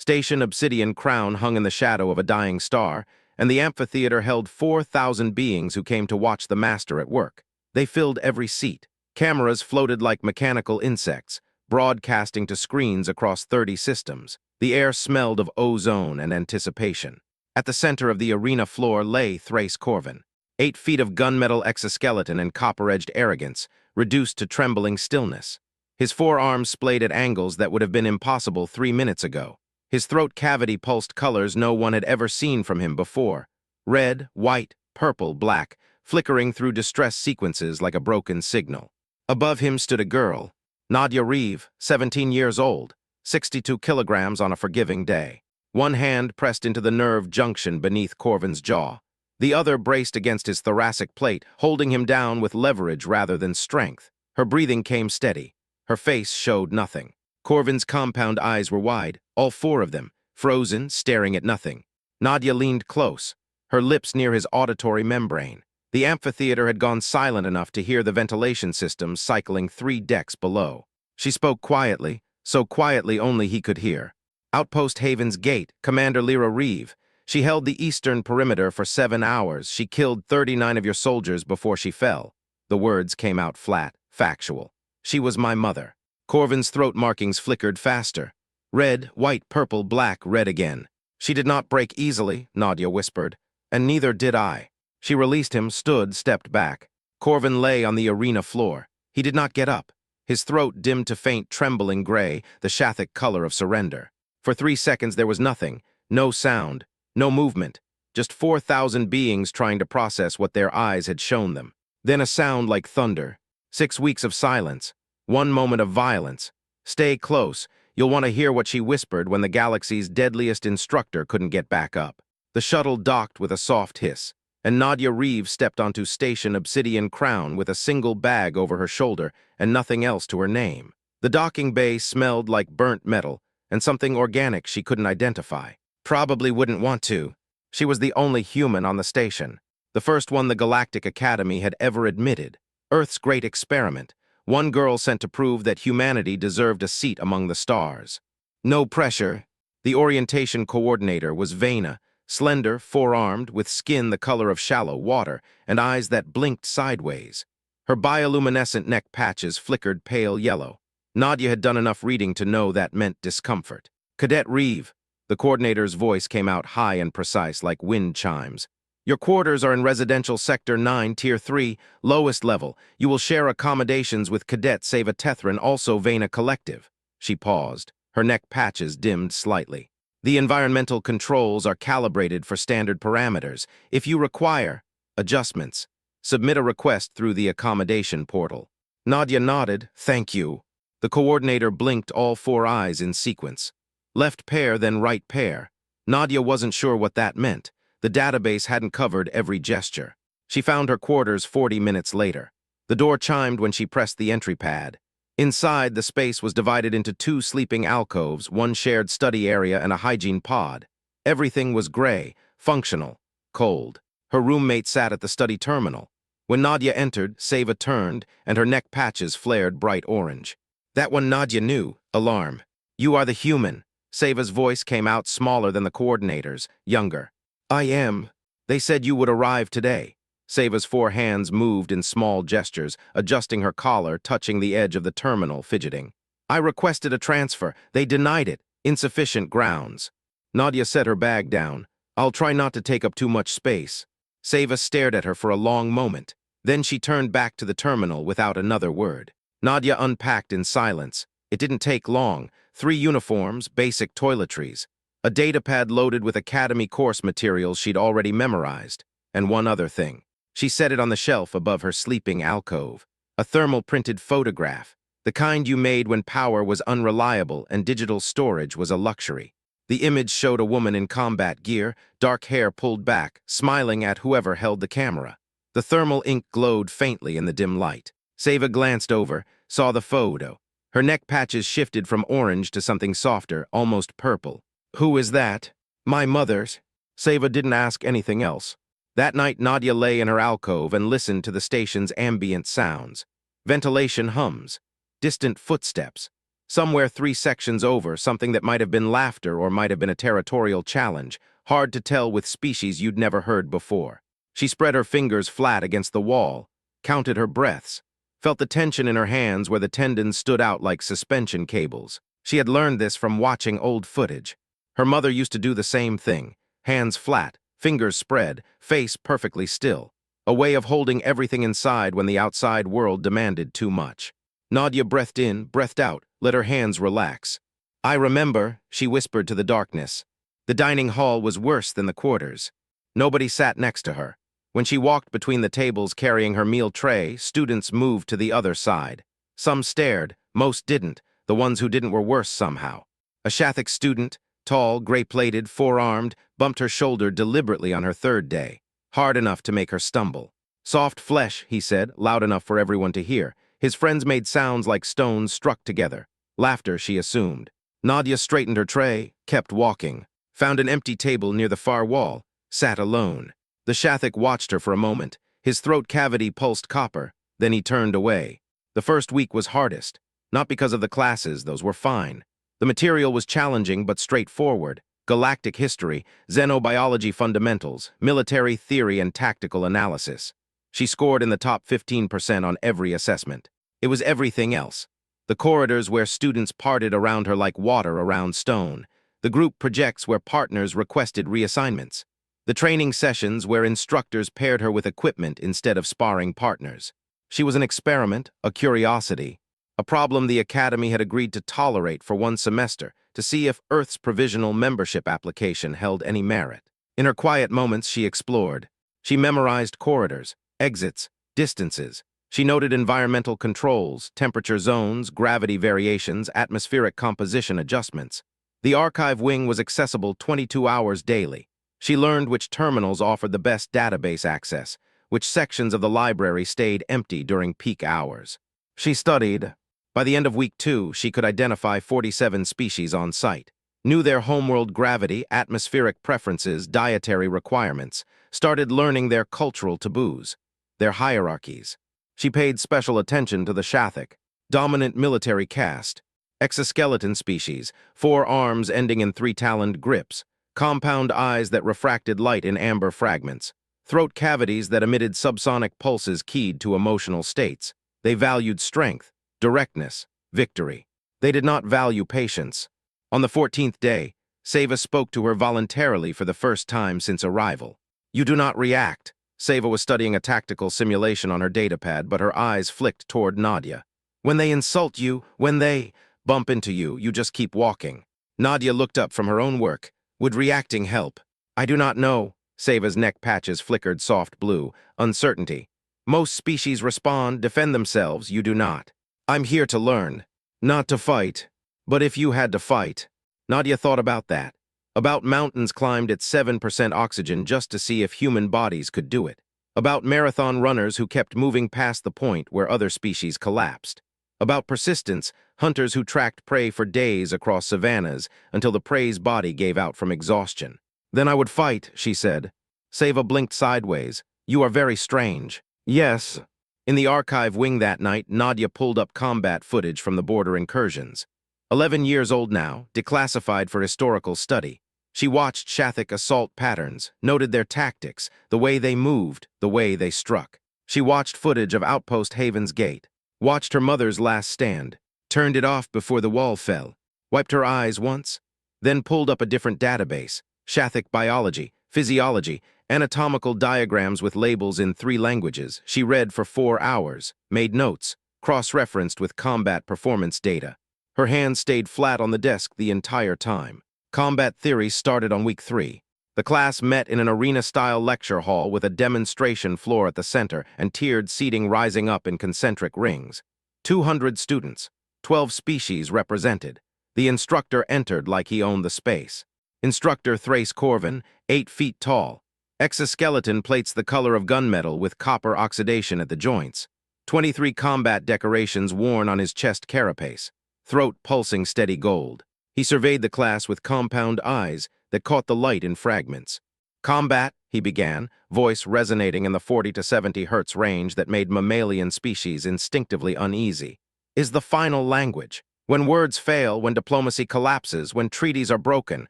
Station Obsidian Crown hung in the shadow of a dying star, and the amphitheater held 4,000 beings who came to watch the master at work. They filled every seat. Cameras floated like mechanical insects, broadcasting to screens across 30 systems. The air smelled of ozone and anticipation. At the center of the arena floor lay Thrace Corvin, 8 feet of gunmetal exoskeleton and copper-edged arrogance, reduced to trembling stillness. His forearms splayed at angles that would have been impossible 3 minutes ago. His throat cavity pulsed colors no one had ever seen from him before. Red, white, purple, black, flickering through distress sequences like a broken signal. Above him stood a girl, Nadia Reeve, 17 years old, 62 kilograms on a forgiving day. One hand pressed into the nerve junction beneath Corvin's jaw. The other braced against his thoracic plate, holding him down with leverage rather than strength. Her breathing came steady. Her face showed nothing. Corvin's compound eyes were wide, all 4 of them, frozen, staring at nothing. Nadia leaned close, her lips near his auditory membrane. The amphitheater had gone silent enough to hear the ventilation systems cycling 3 decks below. She spoke quietly, so quietly only he could hear. Outpost Haven's Gate, Commander Lyra Reeve. She held the eastern perimeter for 7 hours. She killed 39 of your soldiers before she fell. The words came out flat, factual. She was my mother. Corvin's throat markings flickered faster. Red, white, purple, black, red again. She did not break easily, Nadia whispered, and neither did I. She released him, stood, stepped back. Corvin lay on the arena floor. He did not get up. His throat dimmed to faint, trembling gray, the Shathic color of surrender. For 3 seconds there was nothing, no sound, no movement, just 4,000 beings trying to process what their eyes had shown them. Then a sound like thunder. 6 weeks of silence. 1 moment of violence. Stay close. You'll want to hear what she whispered when the galaxy's deadliest instructor couldn't get back up. The shuttle docked with a soft hiss, and Nadia Reeve stepped onto Station Obsidian Crown with a single bag over her shoulder and nothing else to her name. The docking bay smelled like burnt metal and something organic she couldn't identify. Probably wouldn't want to. She was the only human on the station, the first one the Galactic Academy had ever admitted. Earth's great experiment. One girl sent to prove that humanity deserved a seat among the stars. No pressure. The orientation coordinator was Vena, slender, four-armed, with skin the color of shallow water and eyes that blinked sideways. Her bioluminescent neck patches flickered pale yellow. Nadia had done enough reading to know that meant discomfort. Cadet Reeve. The coordinator's voice came out high and precise like wind chimes. Your quarters are in Residential Sector 9, Tier 3, lowest level. You will share accommodations with Cadet Sava Tethran, also Vena Collective. She paused. Her neck patches dimmed slightly. The environmental controls are calibrated for standard parameters. If you require adjustments, submit a request through the accommodation portal. Nadia nodded. Thank you. The coordinator blinked all 4 eyes in sequence. Left pair, then right pair. Nadia wasn't sure what that meant. The database hadn't covered every gesture. She found her quarters 40 minutes later. The door chimed when she pressed the entry pad. Inside, the space was divided into 2 sleeping alcoves, 1 shared study area and a hygiene pod. Everything was gray, functional, cold. Her roommate sat at the study terminal. When Nadia entered, Sava turned, and her neck patches flared bright orange. That one Nadia knew. Alarm. You are the human. Sava's voice came out smaller than the coordinator's, younger. I am. They said you would arrive today. Sava's 4 hands moved in small gestures, adjusting her collar, touching the edge of the terminal, fidgeting. I requested a transfer. They denied it. Insufficient grounds. Nadia set her bag down. I'll try not to take up too much space. Sava stared at her for a long moment. Then she turned back to the terminal without another word. Nadia unpacked in silence. It didn't take long. 3 uniforms, basic toiletries. A datapad loaded with academy course materials she'd already memorized, and one other thing. She set it on the shelf above her sleeping alcove. A thermal-printed photograph, the kind you made when power was unreliable and digital storage was a luxury. The image showed a woman in combat gear, dark hair pulled back, smiling at whoever held the camera. The thermal ink glowed faintly in the dim light. Sava glanced over, saw the photo. Her neck patches shifted from orange to something softer, almost purple. Who is that? My mother's. Sava didn't ask anything else. That night, Nadia lay in her alcove and listened to the station's ambient sounds. Ventilation hums. Distant footsteps. Somewhere 3 sections over, something that might have been laughter or might have been a territorial challenge, hard to tell with species you'd never heard before. She spread her fingers flat against the wall, counted her breaths, felt the tension in her hands where the tendons stood out like suspension cables. She had learned this from watching old footage. Her mother used to do the same thing, hands flat, fingers spread, face perfectly still, a way of holding everything inside when the outside world demanded too much. Nadia breathed in, breathed out, let her hands relax. "I remember," she whispered to the darkness. The dining hall was worse than the quarters. Nobody sat next to her. When she walked between the tables carrying her meal tray, students moved to the other side. Some stared, most didn't. The ones who didn't were worse somehow. A Shathik student, tall, gray-plated, four-armed, bumped her shoulder deliberately on her third day, hard enough to make her stumble. "Soft flesh," he said, loud enough for everyone to hear. His friends made sounds like stones struck together. Laughter, she assumed. Nadia straightened her tray, kept walking, found an empty table near the far wall, sat alone. The Shathik watched her for a moment. His throat cavity pulsed copper, then he turned away. The first week was hardest, not because of the classes, those were fine. The material was challenging but straightforward. Galactic history, xenobiology fundamentals, military theory and tactical analysis. She scored in the top 15% on every assessment. It was everything else. The corridors where students parted around her like water around stone. The group projects where partners requested reassignments. The training sessions where instructors paired her with equipment instead of sparring partners. She was an experiment, a curiosity, a problem the Academy had agreed to tolerate for 1 semester to see if Earth's provisional membership application held any merit. In her quiet moments, she explored. She memorized corridors, exits, distances. She noted environmental controls, temperature zones, gravity variations, atmospheric composition adjustments. The archive wing was accessible 22 hours daily. She learned which terminals offered the best database access, which sections of the library stayed empty during peak hours. She studied. By the end of week 2, she could identify 47 species on site, knew their homeworld gravity, atmospheric preferences, dietary requirements, started learning their cultural taboos, their hierarchies. She paid special attention to the Shathik, dominant military caste, exoskeleton species, 4 arms ending in 3-taloned grips, compound eyes that refracted light in amber fragments, throat cavities that emitted subsonic pulses keyed to emotional states. They valued strength, directness, victory. They did not value patience. On the 14th day, Seva spoke to her voluntarily for the first time since arrival. "You do not react." Seva was studying a tactical simulation on her datapad, but her eyes flicked toward Nadia. "When they insult you, when they bump into you, you just keep walking." Nadia looked up from her own work. "Would reacting help?" "I do not know." Seva's neck patches flickered soft blue. Uncertainty. "Most species respond, defend themselves, you do not." "I'm here to learn, not to fight." "But if you had to fight?" Nadia thought about that. About mountains climbed at 7% oxygen just to see if human bodies could do it. About marathon runners who kept moving past the point where other species collapsed. About persistence, hunters who tracked prey for days across savannas until the prey's body gave out from exhaustion. "Then I would fight," she said. Seva blinked sideways. "You are very strange." "Yes." In the archive wing that night, Nadia pulled up combat footage from the border incursions. 11 years old now, declassified for historical study. She watched Shathik assault patterns, noted their tactics, the way they moved, the way they struck. She watched footage of Outpost Haven's Gate, watched her mother's last stand, turned it off before the wall fell, wiped her eyes once, then pulled up a different database, Shathik biology, physiology, anatomical diagrams with labels in 3 languages. She read for 4 hours, made notes, cross-referenced with combat performance data. Her hands stayed flat on the desk the entire time. Combat theory started on week 3. The class met in an arena-style lecture hall with a demonstration floor at the center and tiered seating rising up in concentric rings. 200 students, 12 species represented. The instructor entered like he owned the space. Instructor Thrace Corvin, 8 feet tall. Exoskeleton plates the color of gunmetal with copper oxidation at the joints. 23 combat decorations worn on his chest carapace. Throat pulsing steady gold. He surveyed the class with compound eyes that caught the light in fragments. "Combat," he began, voice resonating in the 40 to 70 hertz range that made mammalian species instinctively uneasy, "is the final language. When words fail, when diplomacy collapses, when treaties are broken,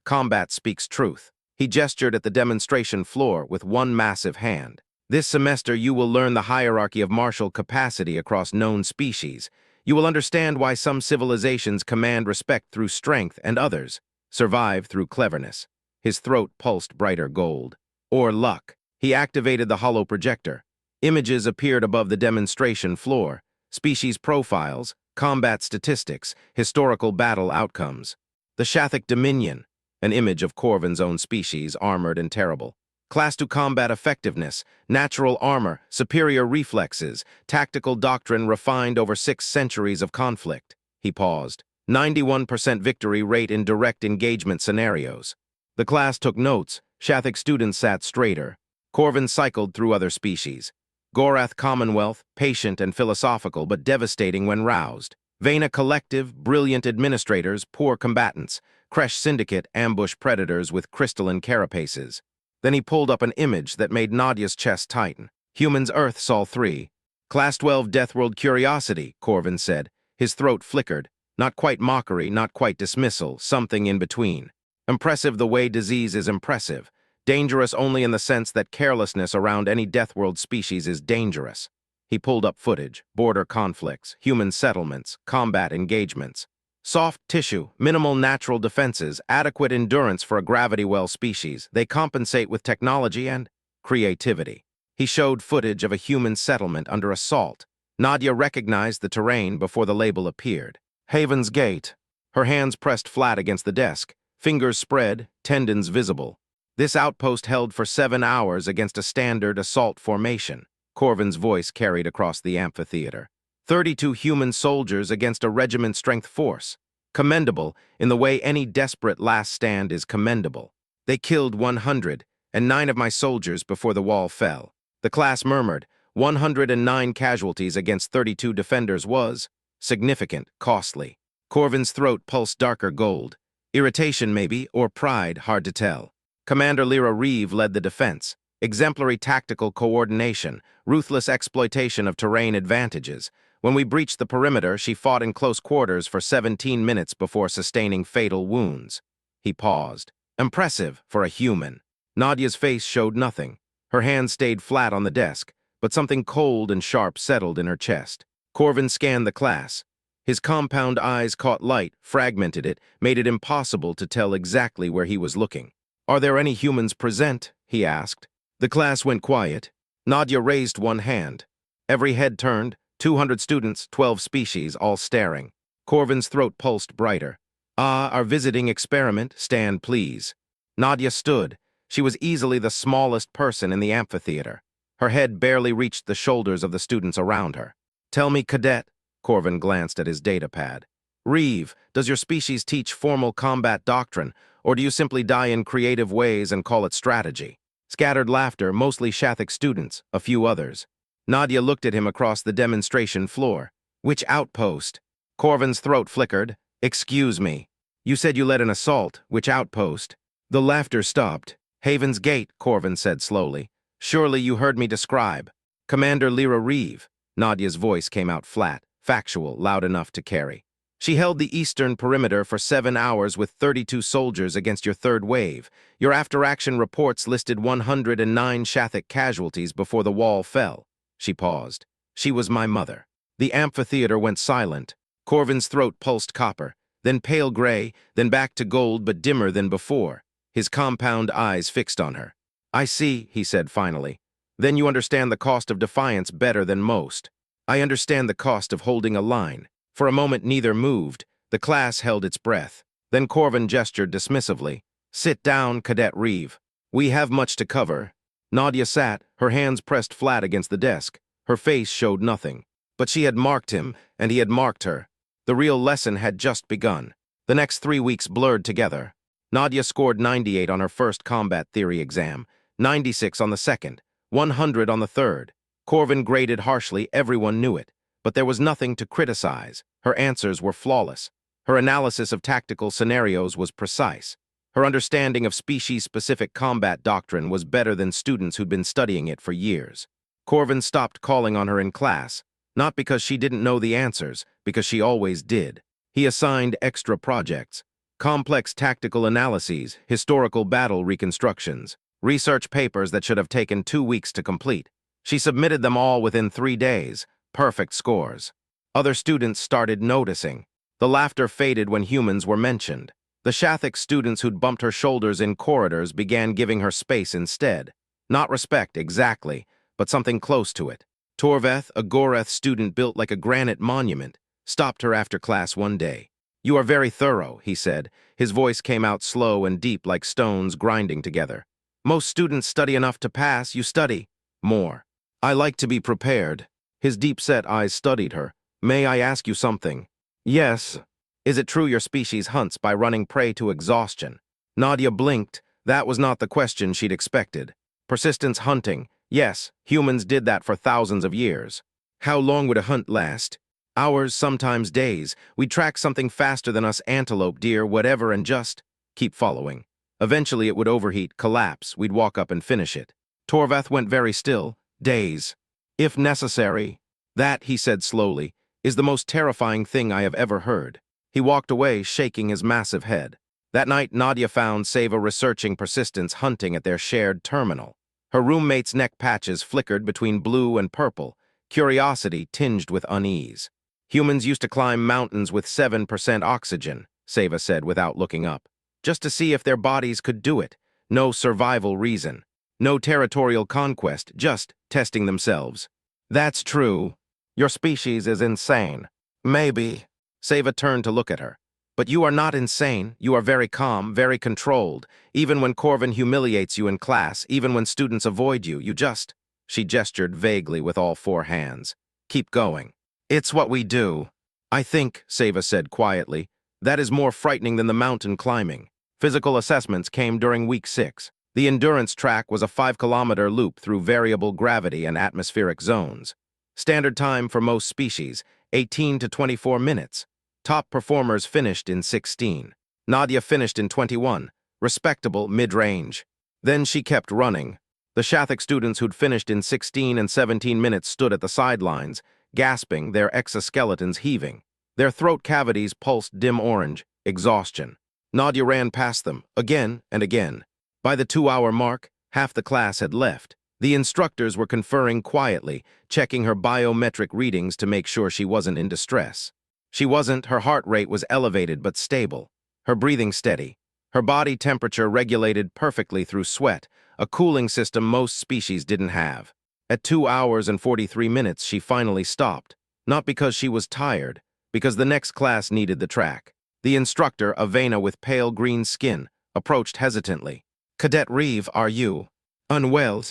combat speaks truth. He gestured at the demonstration floor with one massive hand. This semester you will learn the hierarchy of martial capacity across known species. You will understand why some civilizations command respect through strength and others survive through cleverness. His throat pulsed brighter gold. Or luck. He activated the hollow projector. Images appeared above the demonstration floor. Species profiles, combat statistics, historical battle outcomes. The Shathic Dominion, an image of Corvin's own species, armored and terrible. Class 2 combat effectiveness, natural armor, superior reflexes, tactical doctrine refined over 6 centuries of conflict. He paused. 91% victory rate in direct engagement scenarios. The class took notes. Shathic students sat straighter. Corvin cycled through other species. Gorath Commonwealth, patient and philosophical but devastating when roused. Vena Collective, brilliant administrators, poor combatants. Kresh Syndicate, ambush predators with crystalline carapaces. Then he pulled up an image that made Nadia's chest tighten. Humans Earth Sol 3. Class 12 Deathworld Curiosity, Corvin said. His throat flickered. Not quite mockery, not quite dismissal, something in between. Impressive the way disease is impressive. Dangerous only in the sense that carelessness around any Deathworld species is dangerous. He pulled up footage, border conflicts, human settlements, combat engagements. Soft tissue, minimal natural defenses, adequate endurance for a gravity well species. They compensate with technology and creativity. He showed footage of a human settlement under assault. Nadia recognized the terrain before the label appeared. Haven's Gate. Her hands pressed flat against the desk, fingers spread, tendons visible. This outpost held for 7 hours against a standard assault formation. Corvin's voice carried across the amphitheater. 32 human soldiers against a regiment-strength force. Commendable in the way any desperate last stand is commendable. They killed 109 of my soldiers before the wall fell. The class murmured. 109 casualties against 32 defenders was significant, costly. Corvin's throat pulsed darker gold. Irritation, maybe, or pride, hard to tell. Commander Lyra Reeve led the defense. Exemplary tactical coordination, ruthless exploitation of terrain advantages. When we breached the perimeter, she fought in close quarters for 17 minutes before sustaining fatal wounds. He paused. Impressive for a human. Nadia's face showed nothing. Her hands stayed flat on the desk, but something cold and sharp settled in her chest. Corvin scanned the class. His compound eyes caught light, fragmented it, made it impossible to tell exactly where he was looking. Are there any humans present? He asked. The class went quiet. Nadia raised one hand. Every head turned. 200 students, 12 species, all staring. Corvin's throat pulsed brighter. Ah, our visiting experiment, stand please. Nadia stood. She was easily the smallest person in the amphitheater. Her head barely reached the shoulders of the students around her. Tell me, cadet. Corvin glanced at his datapad. Reeve, does your species teach formal combat doctrine, or do you simply die in creative ways and call it strategy? Scattered laughter, mostly Shathic students, a few others. Nadia looked at him across the demonstration floor. Which outpost? Corvin's throat flickered. Excuse me. You said you led an assault. Which outpost? The laughter stopped. Haven's Gate, Corvin said slowly. Surely you heard me describe. Commander Lyra Reeve. Nadia's voice came out flat, factual, loud enough to carry. She held the eastern perimeter for 7 hours with 32 soldiers against your third wave. Your after-action reports listed 109 Shathic casualties before the wall fell. She paused. She was my mother. The amphitheater went silent. Corvin's throat pulsed copper, then pale gray, then back to gold but dimmer than before. His compound eyes fixed on her. I see, he said finally. Then you understand the cost of defiance better than most. I understand the cost of holding a line. For a moment neither moved. The class held its breath. Then Corvin gestured dismissively. Sit down, Cadet Reeve. We have much to cover. Nadia sat, her hands pressed flat against the desk. Her face showed nothing. But she had marked him, and he had marked her. The real lesson had just begun. The next 3 weeks blurred together. Nadia scored 98 on her first combat theory exam, 96 on the second, 100 on the third. Corvin graded harshly, everyone knew it. But there was nothing to criticize. Her answers were flawless. Her analysis of tactical scenarios was precise. Her understanding of species-specific combat doctrine was better than students who'd been studying it for years. Corvin stopped calling on her in class, not because she didn't know the answers, because she always did. He assigned extra projects, complex tactical analyses, historical battle reconstructions, research papers that should have taken 2 weeks to complete. She submitted them all within 3 days, perfect scores. Other students started noticing. The laughter faded when humans were mentioned. The Shathik students who'd bumped her shoulders in corridors began giving her space instead. Not respect, exactly, but something close to it. Torveth, a Goreth student built like a granite monument, stopped her after class one day. "You are very thorough," he said. His voice came out slow and deep like stones grinding together. "Most students study enough to pass. You study more." "I like to be prepared." His deep-set eyes studied her. "May I ask you something?" "Yes." "Is it true your species hunts by running prey to exhaustion?" Nadia blinked. That was not the question she'd expected. Persistence hunting. Yes, humans did that for thousands of years. How long would a hunt last? Hours, sometimes days. We'd track something faster than us, antelope, deer, whatever, and just keep following. Eventually it would overheat, collapse. We'd walk up and finish it. Torvath went very still. Days. If necessary. That, he said slowly, is the most terrifying thing I have ever heard. He walked away, shaking his massive head. That night, Nadia found Seva researching persistence hunting at their shared terminal. Her roommate's neck patches flickered between blue and purple, curiosity tinged with unease. "Humans used to climb mountains with 7% oxygen," Seva said without looking up, "just to see if their bodies could do it. No survival reason. No territorial conquest, just testing themselves." "That's true. Your species is insane." "Maybe." Seva turned to look at her. "But you are not insane. You are very calm, very controlled. Even when Corvin humiliates you in class, even when students avoid you, you just—" She gestured vaguely with all 4 hands. "Keep going." "It's what we do." "I think," Seva said quietly, "that is more frightening than the mountain climbing." Physical assessments came during week 6. The endurance track was a 5-kilometer loop through variable gravity and atmospheric zones. Standard time for most species, 18 to 24 minutes. Top performers finished in 16. Nadia finished in 21, respectable mid-range. Then she kept running. The Shathik students who'd finished in 16 and 17 minutes stood at the sidelines, gasping, their exoskeletons heaving. Their throat cavities pulsed dim orange, exhaustion. Nadia ran past them, again and again. By the 2-hour mark, half the class had left. The instructors were conferring quietly, checking her biometric readings to make sure she wasn't in distress. She wasn't. Her heart rate was elevated but stable. Her breathing steady. Her body temperature regulated perfectly through sweat, a cooling system most species didn't have. At 2 hours and 43 minutes, she finally stopped. Not because she was tired, because the next class needed the track. The instructor, a Vena with pale green skin, approached hesitantly. "Cadet Reeve, are you unwell?"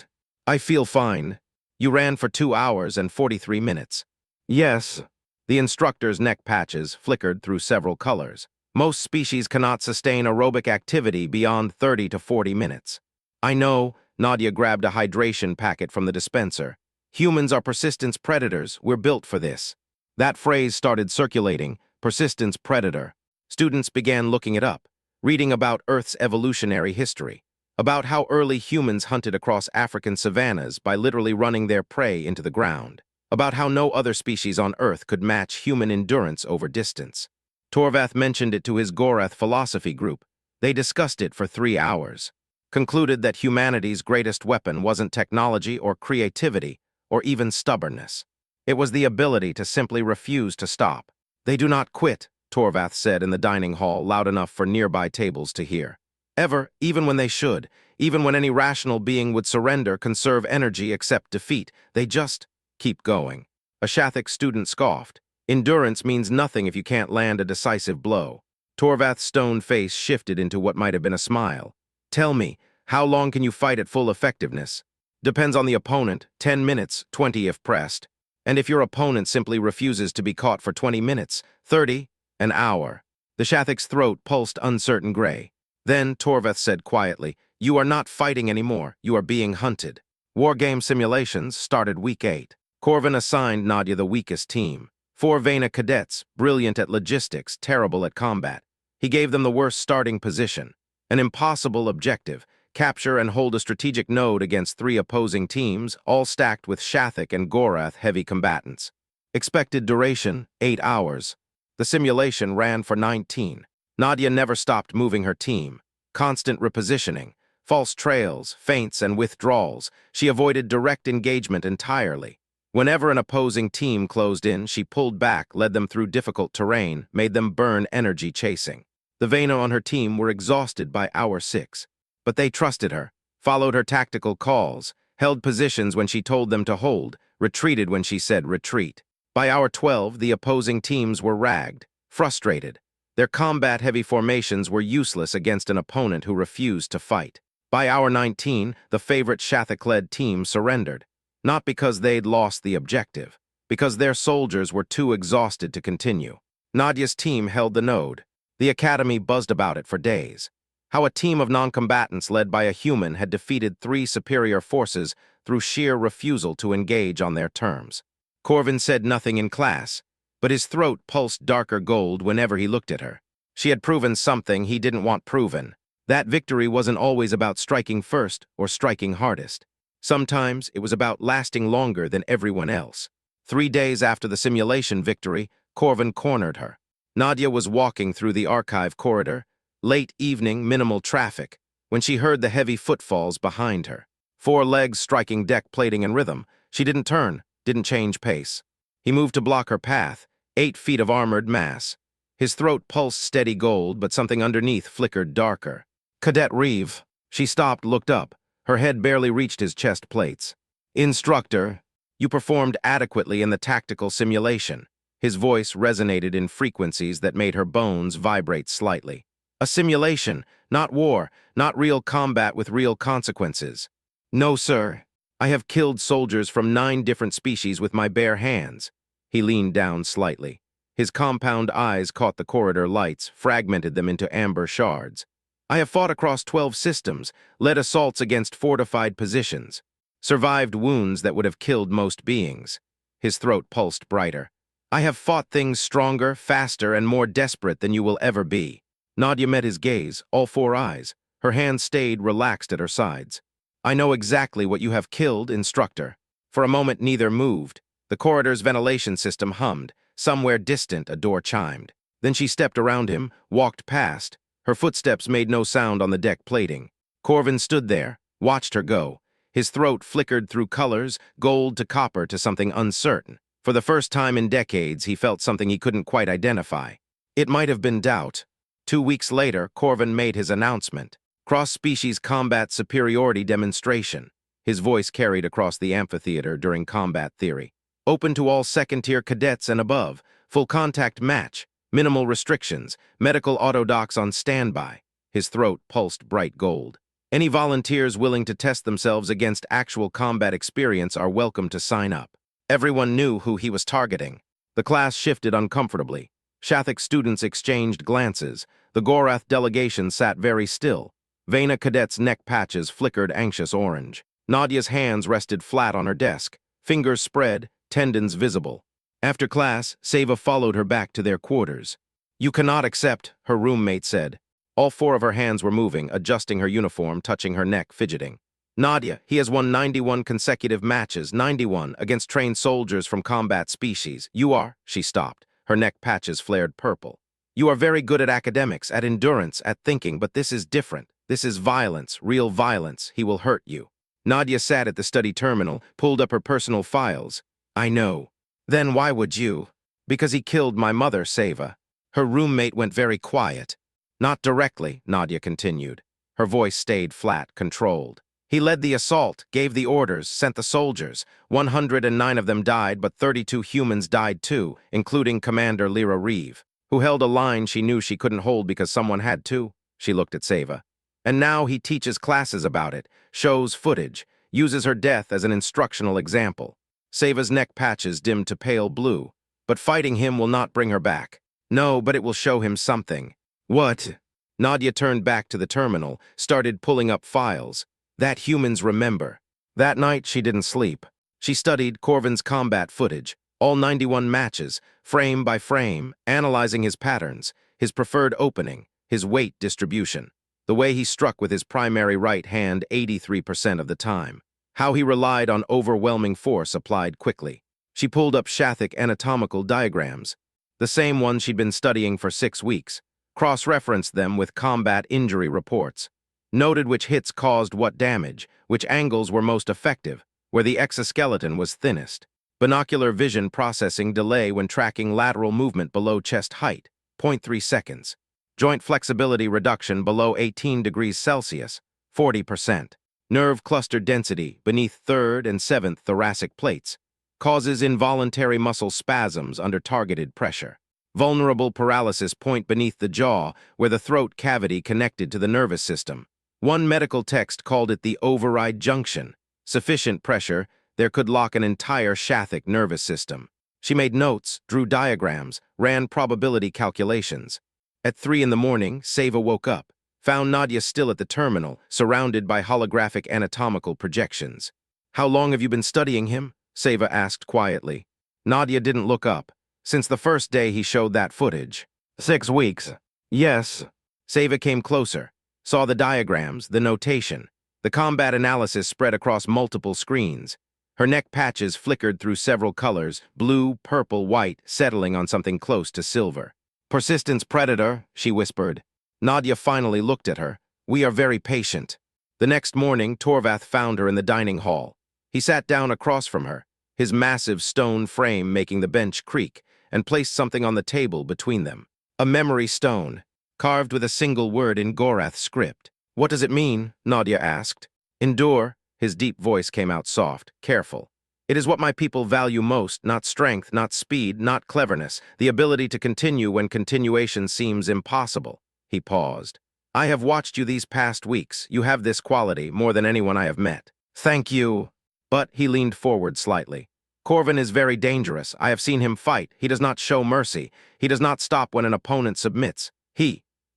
"I feel fine." "You ran for 2 hours and 43 minutes." "Yes." The instructor's neck patches flickered through several colors. "Most species cannot sustain aerobic activity beyond 30 to 40 minutes. "I know." Nadia grabbed a hydration packet from the dispenser. "Humans are persistence predators. We're built for this." That phrase started circulating, persistence predator. Students began looking it up, reading about Earth's evolutionary history, about how early humans hunted across African savannas by literally running their prey into the ground, about how no other species on Earth could match human endurance over distance. Torvath mentioned it to his Goreth philosophy group. They discussed it for 3 hours, concluded that humanity's greatest weapon wasn't technology or creativity or even stubbornness. It was the ability to simply refuse to stop. "They do not quit," Torvath said in the dining hall, loud enough for nearby tables to hear. "Ever, even when they should, even when any rational being would surrender, conserve energy, accept defeat. They just keep going." A Shathik student scoffed. "Endurance means nothing if you can't land a decisive blow." Torvath's stone face shifted into what might have been a smile. "Tell me, how long can you fight at full effectiveness?" "Depends on the opponent. 10 minutes, 20 if pressed. And if your opponent simply refuses to be caught for 20 minutes, 30, an hour." The Shathik's throat pulsed uncertain gray. Then Torvath said quietly, "You are not fighting anymore. You are being hunted." War game simulations started week 8. Corvin assigned Nadia the weakest team. 4 Vena cadets, brilliant at logistics, terrible at combat. He gave them the worst starting position. An impossible objective: capture and hold a strategic node against 3 opposing teams, all stacked with Shathik and Gorath heavy combatants. Expected duration, 8 hours. The simulation ran for 19. Nadia never stopped moving her team. Constant repositioning, false trails, feints, and withdrawals. She avoided direct engagement entirely. Whenever an opposing team closed in, she pulled back, led them through difficult terrain, made them burn energy chasing. The Vena on her team were exhausted by hour 6. But they trusted her, followed her tactical calls, held positions when she told them to hold, retreated when she said retreat. By hour 12, the opposing teams were ragged, frustrated. Their combat-heavy formations were useless against an opponent who refused to fight. By hour 19, the favorite Shathak-led team surrendered. Not because they'd lost the objective, because their soldiers were too exhausted to continue. Nadia's team held the node. The academy buzzed about it for days. How a team of non-combatants led by a human had defeated 3 superior forces through sheer refusal to engage on their terms. Corvin said nothing in class, but his throat pulsed darker gold whenever he looked at her. She had proven something he didn't want proven. That victory wasn't always about striking first or striking hardest. Sometimes it was about lasting longer than everyone else. 3 days after the simulation victory, Corvin cornered her. Nadia was walking through the archive corridor, late evening, minimal traffic, when she heard the heavy footfalls behind her. 4 legs striking deck plating in rhythm. She didn't turn, didn't change pace. He moved to block her path, 8 feet of armored mass. His throat pulsed steady gold, but something underneath flickered darker. Cadet Reeve. She stopped, looked up. Her head barely reached his chest plates. Instructor, you performed adequately in the tactical simulation. His voice resonated in frequencies that made her bones vibrate slightly. A simulation, not war, not real combat with real consequences. No, sir. I have killed soldiers from 9 different species with my bare hands. He leaned down slightly. His compound eyes caught the corridor lights, fragmented them into amber shards. I have fought across 12 systems, led assaults against fortified positions, survived wounds that would have killed most beings. His throat pulsed brighter. I have fought things stronger, faster, and more desperate than you will ever be. Nadia met his gaze, all 4 eyes. Her hands stayed relaxed at her sides. I know exactly what you have killed, Instructor. For a moment, neither moved. The corridor's ventilation system hummed. Somewhere distant, a door chimed. Then she stepped around him, walked past. Her footsteps made no sound on the deck plating. Corvin stood there, watched her go. His throat flickered through colors, gold to copper to something uncertain. For the first time in decades, he felt something he couldn't quite identify. It might have been doubt. 2 weeks later, Corvin made his announcement. Cross-species combat superiority demonstration. His voice carried across the amphitheater during combat theory. Open to all second-tier cadets and above. Full contact match. Minimal restrictions. Medical autodocs on standby. His throat pulsed bright gold. Any volunteers willing to test themselves against actual combat experience are welcome to sign up. Everyone knew who he was targeting. The class shifted uncomfortably. Shathak students exchanged glances. The Gorath delegation sat very still. Vena cadets' neck patches flickered anxious orange. Nadia's hands rested flat on her desk. Fingers spread, tendons visible. After class, Seva followed her back to their quarters. You cannot accept, her roommate said. All 4 of her hands were moving, adjusting her uniform, touching her neck, fidgeting. Nadia, he has won 91 consecutive matches, 91, against trained soldiers from combat species. You are, she stopped. Her neck patches flared purple. You are very good at academics, at endurance, at thinking, but this is different. This is violence, real violence. He will hurt you. Nadia sat at the study terminal, pulled up her personal files. I know. Then why would you? Because he killed my mother, Seva. Her roommate went very quiet. Not directly, Nadia continued. Her voice stayed flat, controlled. He led the assault, gave the orders, sent the soldiers. 109 of them died, but 32 humans died too, including Commander Lyra Reeve, who held a line she knew she couldn't hold because someone had to. She looked at Seva. And now he teaches classes about it, shows footage, uses her death as an instructional example. Seva's neck patches dimmed to pale blue. But fighting him will not bring her back. No, but it will show him something. What? Nadia turned back to the terminal, started pulling up files. That humans remember. That night, she didn't sleep. She studied Corvin's combat footage, all 91 matches, frame by frame, analyzing his patterns, his preferred opening, his weight distribution, the way he struck with his primary right hand 83% of the time, how he relied on overwhelming force applied quickly. She pulled up Shathak anatomical diagrams. the same ones she'd been studying for 6 weeks, cross-referenced them with combat injury reports, noted which hits caused what damage, which angles were most effective, where the exoskeleton was thinnest. Binocular vision processing delay when tracking lateral movement below chest height, 0.3 seconds. Joint flexibility reduction below 18 degrees Celsius, 40%. Nerve cluster density beneath 3rd and 7th thoracic plates causes involuntary muscle spasms under targeted pressure. Vulnerable paralysis point beneath the jaw where the throat cavity connected to the nervous system. One medical text called it the override junction. Sufficient pressure, there could lock an entire Shathic nervous system. She made notes, drew diagrams, ran probability calculations. At 3 in the morning, Seva woke up, found Nadia still at the terminal, surrounded by holographic anatomical projections. "How long have you been studying him?" Seva asked quietly. Nadia didn't look up. "Since the first day he showed that footage." 6 weeks. "Yes." Seva came closer, saw the diagrams, the notation. The combat analysis spread across multiple screens. Her neck patches flickered through several colors, blue, purple, white, settling on something close to silver. "Persistence predator," she whispered. Nadia finally looked at her. "We are very patient." The next morning, Torvath found her in the dining hall. He sat down across from her, his massive stone frame making the bench creak, and placed something on the table between them. A memory stone, carved with a single word in Gorath script. "What does it mean?" Nadia asked. "Endure." His deep voice came out soft, careful. "It is what my people value most, not strength, not speed, not cleverness, the ability to continue when continuation seems impossible." He paused. "I have watched you these past weeks. You have this quality more than anyone I have met." "Thank you." But he leaned forward slightly. "Corvin is very dangerous. I have seen him fight. He does not show mercy. He does not stop when an opponent submits.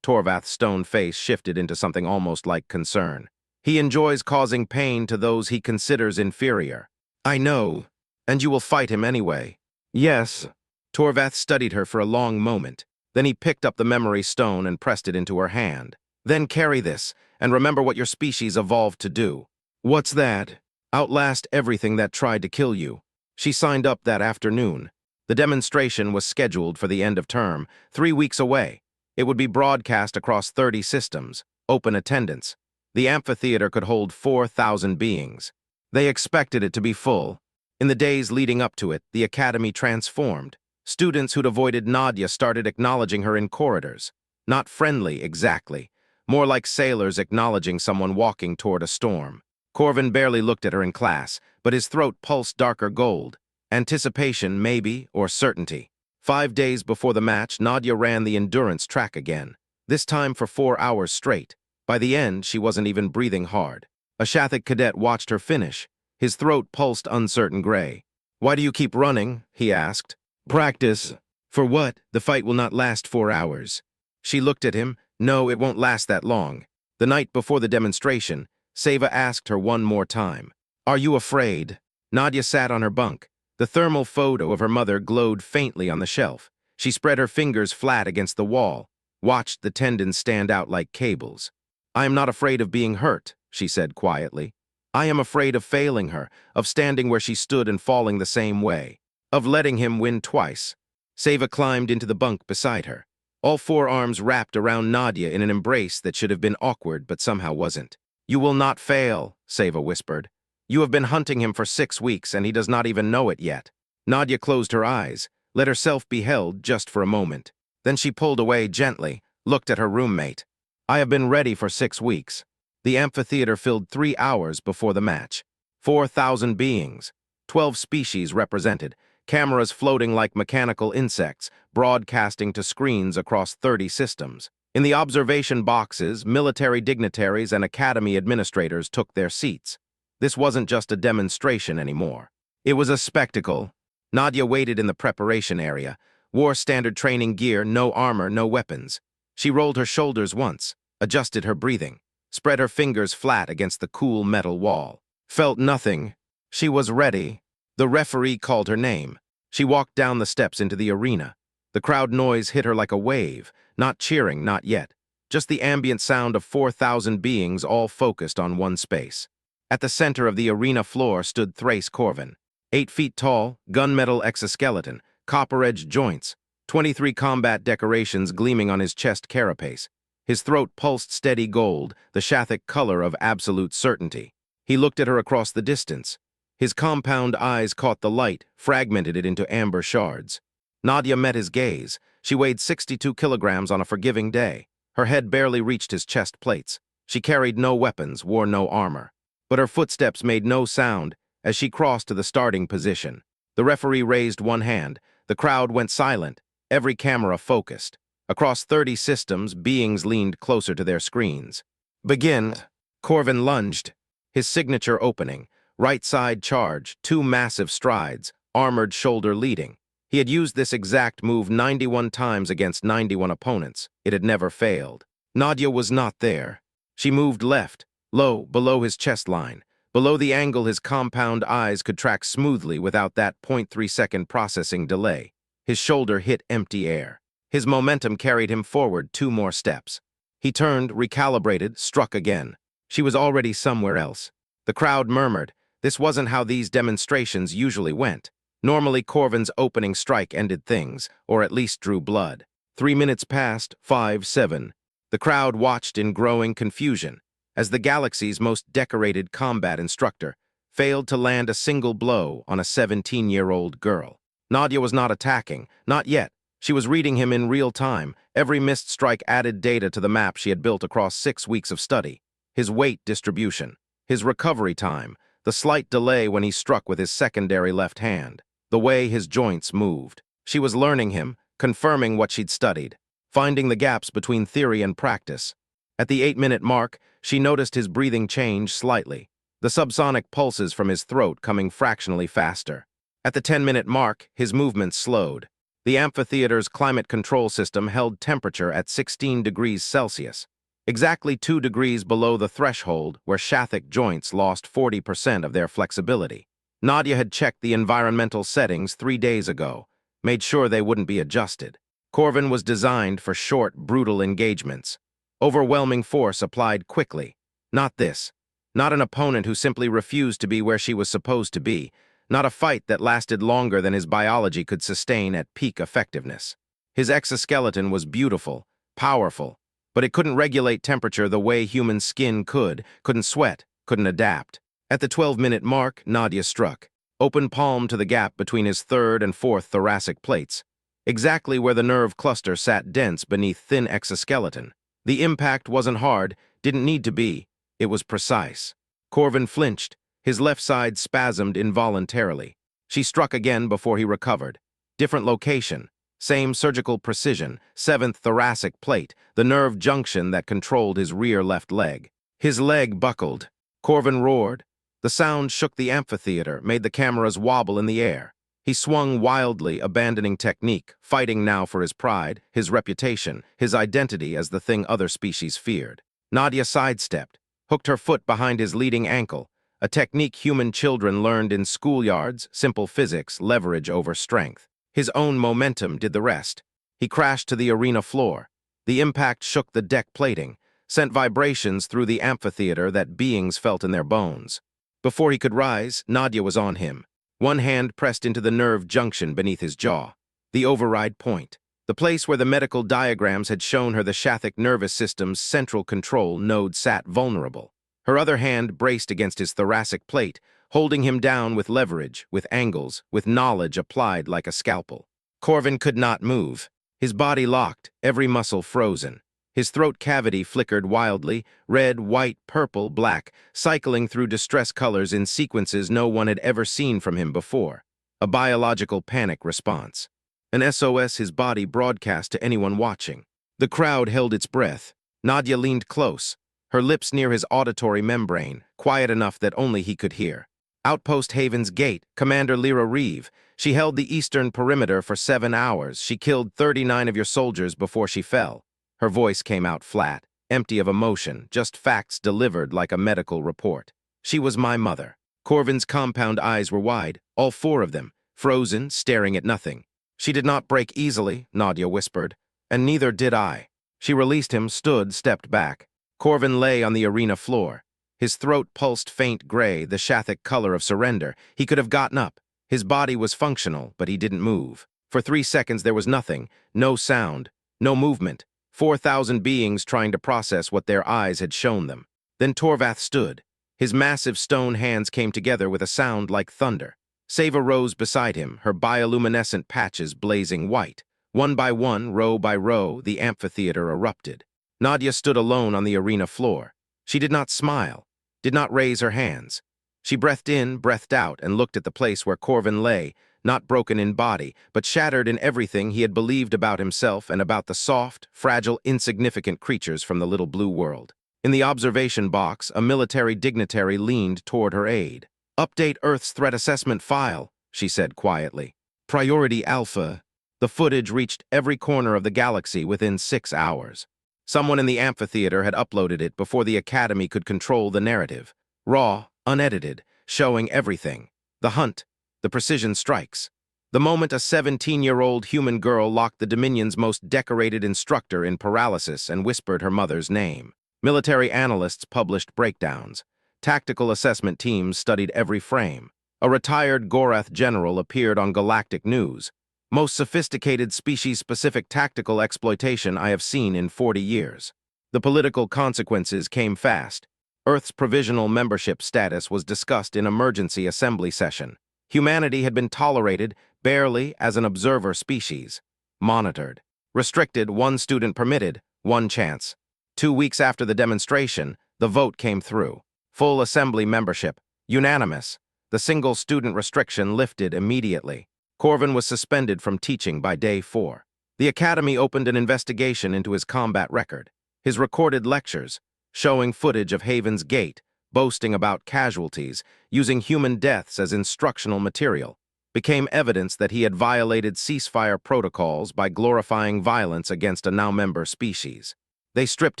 Torvath's stone face shifted into something almost like concern. "He enjoys causing pain to those he considers inferior." "I know. And you will fight him anyway." "Yes." Torvath studied her for a long moment. Then he picked up the memory stone and pressed it into her hand. "Then carry this, and remember what your species evolved to do." "What's that?" "Outlast everything that tried to kill you." She signed up that afternoon. The demonstration was scheduled for the end of term, 3 weeks away. It would be broadcast across 30 systems, open attendance. The amphitheater could hold 4,000 beings. They expected it to be full. In the days leading up to it, the academy transformed. Students who'd avoided Nadia started acknowledging her in corridors. Not friendly, exactly. More like sailors acknowledging someone walking toward a storm. Corvin barely looked at her in class, but his throat pulsed darker gold. Anticipation, maybe, or certainty. 5 days before the match, Nadia ran the endurance track again, this time for 4 hours straight. By the end, she wasn't even breathing hard. A Shathic cadet watched her finish. His throat pulsed uncertain gray. "Why do you keep running?" he asked. "Practice." "For what? The fight will not last 4 hours." She looked at him. "No, it won't last that long." The night before the demonstration, Seva asked her one more time. "Are you afraid?" Nadia sat on her bunk. The thermal photo of her mother glowed faintly on the shelf. She spread her fingers flat against the wall, watched the tendons stand out like cables. "I am not afraid of being hurt," she said quietly. "I am afraid of failing her, of standing where she stood and falling the same way, of letting him win twice." Seva climbed into the bunk beside her, all 4 arms wrapped around Nadia in an embrace that should have been awkward but somehow wasn't. "You will not fail," Seva whispered. "You have been hunting him for 6 weeks and he does not even know it yet." Nadia closed her eyes, let herself be held just for a moment. Then she pulled away gently, looked at her roommate. "I have been ready for 6 weeks." The amphitheater filled 3 hours before the match. 4,000 beings, 12 species represented, cameras floating like mechanical insects, broadcasting to screens across 30 systems. In the observation boxes, military dignitaries and academy administrators took their seats. This wasn't just a demonstration anymore. It was a spectacle. Nadia waited in the preparation area, wore standard training gear, no armor, no weapons. She rolled her shoulders once, adjusted her breathing, spread her fingers flat against the cool metal wall. Felt nothing. She was ready. The referee called her name. She walked down the steps into the arena. The crowd noise hit her like a wave, not cheering, not yet. Just the ambient sound of 4,000 beings all focused on one space. At the center of the arena floor stood Thrace Corvin. 8 feet tall, gunmetal exoskeleton, copper-edged joints, 23 combat decorations gleaming on his chest carapace. His throat pulsed steady gold, the Shathic color of absolute certainty. He looked at her across the distance. His compound eyes caught the light, fragmented it into amber shards. Nadia met his gaze. She weighed 62 kilograms on a forgiving day. Her head barely reached his chest plates. She carried no weapons, wore no armor. But her footsteps made no sound as she crossed to the starting position. The referee raised one hand. The crowd went silent, every camera focused. Across 30 systems, beings leaned closer to their screens. Begin. Corvin lunged, his signature opening. Right side charge, 2 massive strides, armored shoulder leading. He had used this exact move 91 times against 91 opponents. It had never failed. Nadia was not there. She moved left, low, below his chest line, below the angle his compound eyes could track smoothly without that 0.3-second processing delay. His shoulder hit empty air. His momentum carried him forward 2 more steps. He turned, recalibrated, struck again. She was already somewhere else. The crowd murmured. This wasn't how these demonstrations usually went. Normally, Corvin's opening strike ended things, or at least drew blood. 3 minutes passed, 5, 7. The crowd watched in growing confusion as the galaxy's most decorated combat instructor failed to land a single blow on a 17-year-old girl. Nadia was not attacking, not yet. She was reading him in real time. Every missed strike added data to the map she had built across 6 weeks of study. His weight distribution, his recovery time, the slight delay when he struck with his secondary left hand, the way his joints moved. She was learning him, confirming what she'd studied, finding the gaps between theory and practice. At the 8-minute mark, she noticed his breathing change slightly, the subsonic pulses from his throat coming fractionally faster. At the 10-minute mark, his movements slowed. The amphitheater's climate control system held temperature at 16 degrees Celsius, exactly 2 degrees below the threshold where Shathic joints lost 40% of their flexibility. Nadia had checked the environmental settings 3 days ago, made sure they wouldn't be adjusted. Corvin was designed for short, brutal engagements. Overwhelming force applied quickly. Not this. Not an opponent who simply refused to be where she was supposed to be. Not a fight that lasted longer than his biology could sustain at peak effectiveness. His exoskeleton was beautiful, powerful, but it couldn't regulate temperature the way human skin couldn't sweat, couldn't adapt. At the 12-minute mark, Nadia struck, open palm to the gap between his 3rd and 4th thoracic plates, exactly where the nerve cluster sat dense beneath thin exoskeleton. The impact wasn't hard, didn't need to be. It was precise. Corvin flinched, his left side spasmed involuntarily. She struck again before he recovered. Different location, same surgical precision, 7th thoracic plate, the nerve junction that controlled his rear left leg. His leg buckled. Corvin roared. The sound shook the amphitheater, made the cameras wobble in the air. He swung wildly, abandoning technique, fighting now for his pride, his reputation, his identity as the thing other species feared. Nadia sidestepped, hooked her foot behind his leading ankle, a technique human children learned in schoolyards, simple physics, leverage over strength. His own momentum did the rest. He crashed to the arena floor. The impact shook the deck plating, sent vibrations through the amphitheater that beings felt in their bones. Before he could rise, Nadia was on him. One hand pressed into the nerve junction beneath his jaw, the override point, the place where the medical diagrams had shown her the Shathic nervous system's central control node sat vulnerable. Her other hand braced against his thoracic plate, holding him down with leverage, with angles, with knowledge applied like a scalpel. Corvin could not move. His body locked, every muscle frozen. His throat cavity flickered wildly, red, white, purple, black, cycling through distress colors in sequences no one had ever seen from him before. A biological panic response. An SOS his body broadcast to anyone watching. The crowd held its breath. Nadia leaned close, her lips near his auditory membrane, quiet enough that only he could hear. Outpost Haven's Gate, Commander Lyra Reeve. She held the eastern perimeter for 7 hours. She killed 39 of your soldiers before she fell. Her voice came out flat, empty of emotion, just facts delivered like a medical report. She was my mother. Corvin's compound eyes were wide, all 4 of them, frozen, staring at nothing. She did not break easily, Nadia whispered, and neither did I. She released him, stood, stepped back. Corvin lay on the arena floor. His throat pulsed faint gray, the Shathic color of surrender. He could have gotten up. His body was functional, but he didn't move. For 3 seconds there was nothing, no sound, no movement, 4,000 beings trying to process what their eyes had shown them. Then Torvath stood. His massive stone hands came together with a sound like thunder. Seva rose beside him, her bioluminescent patches blazing white. One by one, row by row, the amphitheater erupted. Nadia stood alone on the arena floor. She did not smile, did not raise her hands. She breathed in, breathed out, and looked at the place where Corvin lay, not broken in body, but shattered in everything he had believed about himself and about the soft, fragile, insignificant creatures from the little blue world. In the observation box, a military dignitary leaned toward her aide. "Update Earth's threat assessment file," she said quietly. "Priority Alpha." The footage reached every corner of the galaxy within 6 hours. Someone in the amphitheater had uploaded it before the Academy could control the narrative. Raw, unedited, showing everything. The hunt, the precision strikes. The moment a 17-year-old human girl locked the Dominion's most decorated instructor in paralysis and whispered her mother's name. Military analysts published breakdowns. Tactical assessment teams studied every frame. A retired Gorath general appeared on Galactic News. "Most sophisticated species-specific tactical exploitation I have seen in 40 years. The political consequences came fast. Earth's provisional membership status was discussed in emergency assembly session. Humanity had been tolerated barely as an observer species. Monitored. Restricted, 1 student permitted, 1 chance. 2 weeks after the demonstration, the vote came through. Full assembly membership. Unanimous. The single student restriction lifted immediately. Corvin was suspended from teaching by day 4. The Academy opened an investigation into his combat record. His recorded lectures, showing footage of Haven's Gate, boasting about casualties, using human deaths as instructional material, became evidence that he had violated ceasefire protocols by glorifying violence against a now-member species. They stripped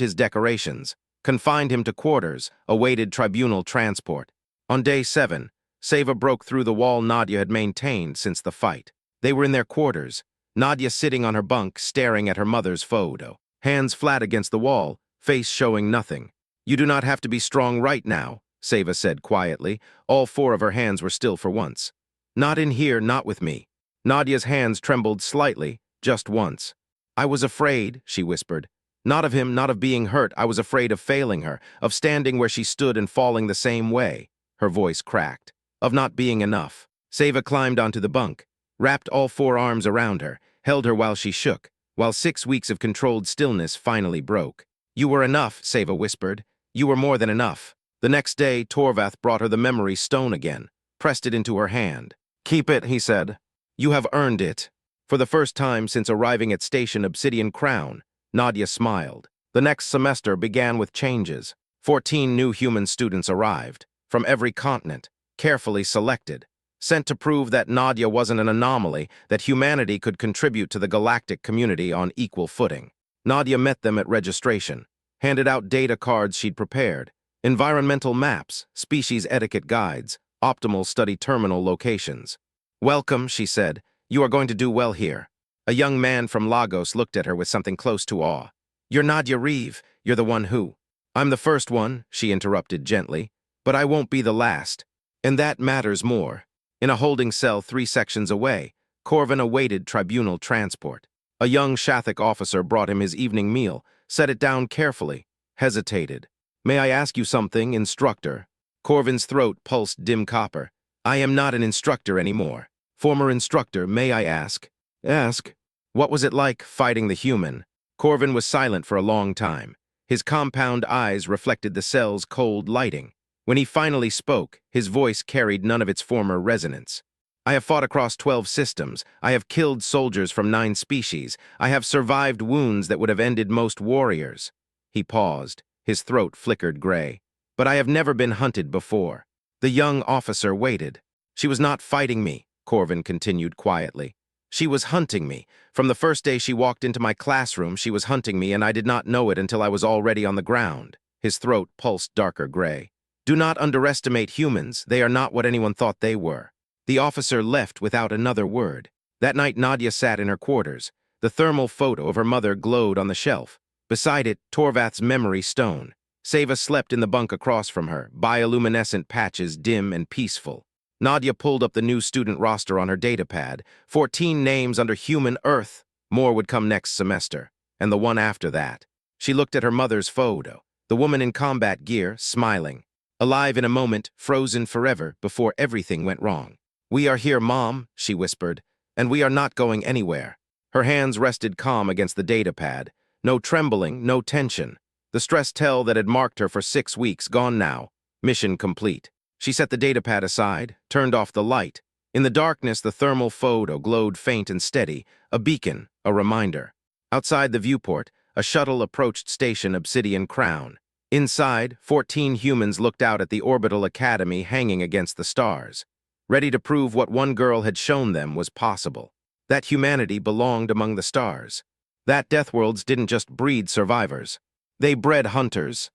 his decorations, confined him to quarters, awaited tribunal transport. On day 7, Seva broke through the wall Nadia had maintained since the fight. They were in their quarters, Nadia sitting on her bunk staring at her mother's photo, hands flat against the wall, face showing nothing. "You do not have to be strong right now," Seva said quietly. All 4 of her hands were still for once. "Not in here, not with me." Nadia's hands trembled slightly, just once. "I was afraid," she whispered. "Not of him, not of being hurt. I was afraid of failing her, of standing where she stood and falling the same way." Her voice cracked. "Of not being enough." Seva climbed onto the bunk, wrapped all 4 arms around her, held her while she shook, while 6 weeks of controlled stillness finally broke. "You were enough," Seva whispered. "You were more than enough." The next day, Torvath brought her the memory stone again, pressed it into her hand. "Keep it," he said. "You have earned it." For the first time since arriving at Station Obsidian Crown, Nadia smiled. The next semester began with changes. 14 new human students arrived, from every continent, carefully selected, sent to prove that Nadia wasn't an anomaly, that humanity could contribute to the galactic community on equal footing. Nadia met them at registration, handed out data cards she'd prepared, environmental maps, species etiquette guides, optimal study terminal locations. "Welcome," she said. "You are going to do well here." A young man from Lagos looked at her with something close to awe. "You're Nadia Reeve. You're the one who—" "I'm the first one," she interrupted gently, "but I won't be the last. And that matters more." In a holding cell 3 sections away, Corvin awaited tribunal transport. A young Shathik officer brought him his evening meal, set it down carefully, hesitated. "May I ask you something, Instructor?" Corvin's throat pulsed dim copper. "I am not an instructor anymore. Former instructor, may I ask?" "Ask." "What was it like, fighting the human?" Corvin was silent for a long time. His compound eyes reflected the cell's cold lighting. When he finally spoke, his voice carried none of its former resonance. "I have fought across 12 systems. I have killed soldiers from 9 species. I have survived wounds that would have ended most warriors." He paused. His throat flickered gray. "But I have never been hunted before." The young officer waited. "She was not fighting me," Corvin continued quietly. "She was hunting me. From the first day she walked into my classroom, she was hunting me, and I did not know it until I was already on the ground." His throat pulsed darker gray. "Do not underestimate humans. They are not what anyone thought they were." The officer left without another word. That night Nadia sat in her quarters. The thermal photo of her mother glowed on the shelf. Beside it, Torvath's memory stone. Seva slept in the bunk across from her, bioluminescent patches dim and peaceful. Nadia pulled up the new student roster on her datapad. 14 names under Human Earth. More would come next semester, and the one after that. She looked at her mother's photo, the woman in combat gear, smiling. Alive in a moment, frozen forever before everything went wrong. "We are here, Mom," she whispered, "and we are not going anywhere." Her hands rested calm against the datapad. No trembling, no tension. The stress tell that had marked her for 6 weeks gone now. Mission complete. She set the datapad aside, turned off the light. In the darkness, the thermal photo glowed faint and steady, a beacon, a reminder. Outside the viewport, a shuttle approached Station Obsidian Crown. Inside, 14 humans looked out at the orbital academy hanging against the stars, ready to prove what one girl had shown them was possible. That humanity belonged among the stars. That Deathworlds didn't just breed survivors. They bred hunters.